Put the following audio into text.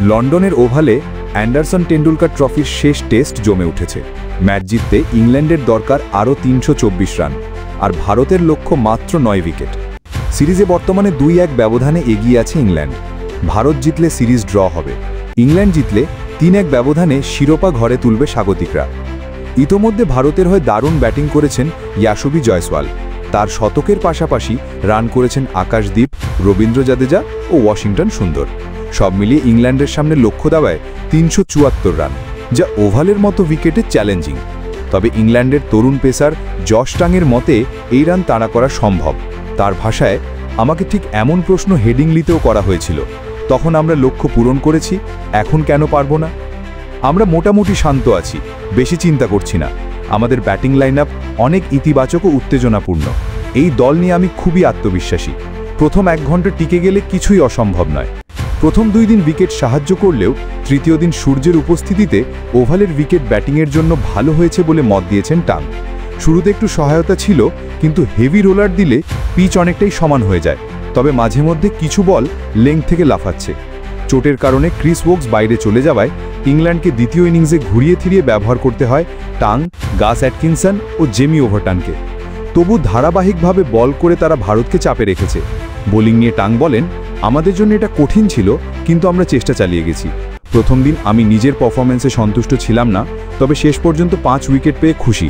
লন্ডনের ওভালে অ্যান্ডারসন টেন্ডুলকার ট্রফির শেষ টেস্ট জমে উঠেছে। ম্যাচ জিততে ইংল্যান্ডের দরকার আরও 324 রান, আর ভারতের লক্ষ্য মাত্র 9 উইকেট। সিরিজে বর্তমানে 2-1 ব্যবধানে এগিয়ে আছে ইংল্যান্ড। ভারত জিতলে সিরিজ ড্র হবে, ইংল্যান্ড জিতলে 3-1 ব্যবধানে শিরোপা ঘরে তুলবে স্বাগতিকরা। ইতোমধ্যে ভারতের হয়ে দারুণ ব্যাটিং করেছেন ইয়াশোভি জয়সওয়াল। তার শতকের পাশাপাশি রান করেছেন আকাশদীপ, রবীন্দ্র জাদেজা ও ওয়াশিংটন সুন্দর। সব মিলিয়ে ইংল্যান্ডের সামনে লক্ষ্য দাবায় 374 রান, যা ওভালের মতো উইকেটে চ্যালেঞ্জিং। তবে ইংল্যান্ডের তরুণ পেসার জশ টাংয়ের মতে এই রান তাড়া করা সম্ভব। তার ভাষায়, আমাকে ঠিক এমন প্রশ্ন হেডিংলিতেও করা হয়েছিল, তখন আমরা লক্ষ্য পূরণ করেছি, এখন কেন পারবো না? আমরা মোটামুটি শান্ত আছি, বেশি চিন্তা করছি না। আমাদের ব্যাটিং লাইন আপ অনেক ইতিবাচক ও উত্তেজনাপূর্ণ। এই দল নিয়ে আমি খুবই আত্মবিশ্বাসী। প্রথম 1 ঘন্টা টিকে গেলে কিছুই অসম্ভব নয়। প্রথম 2 দিন উইকেট সাহায্য করলেও তৃতীয় দিন সূর্যের উপস্থিতিতে ওভালের উইকেট ব্যাটিংয়ের জন্য ভালো হয়েছে বলে মত দিয়েছেন টাং। শুরুতে একটু সহায়তা ছিল, কিন্তু হেভি রোলার দিলে পিচ অনেকটাই সমান হয়ে যায়। তবে মাঝে মধ্যে কিছু বল লেংথ থেকে লাফাচ্ছে। চোটের কারণে ক্রিস ওকস বাইরে চলে যাওয়ায় ইংল্যান্ডকে দ্বিতীয় ইনিংসে ঘুরিয়ে ফিরিয়ে ব্যবহার করতে হয় টাং, গাস অ্যাটকিনসন ও জেমি ওভারটনকে। তবু ধারাবাহিকভাবে বল করে তারা ভারতকে চাপে রেখেছে। বোলিং নিয়ে টাং বলেন, আমাদের জন্য এটা কঠিন ছিল, কিন্তু আমরা চেষ্টা চালিয়ে গেছি। প্রথম দিন আমি নিজের পারফরম্যান্সে সন্তুষ্ট ছিলাম না, তবে শেষ পর্যন্ত 5 উইকেট পেয়ে খুশি।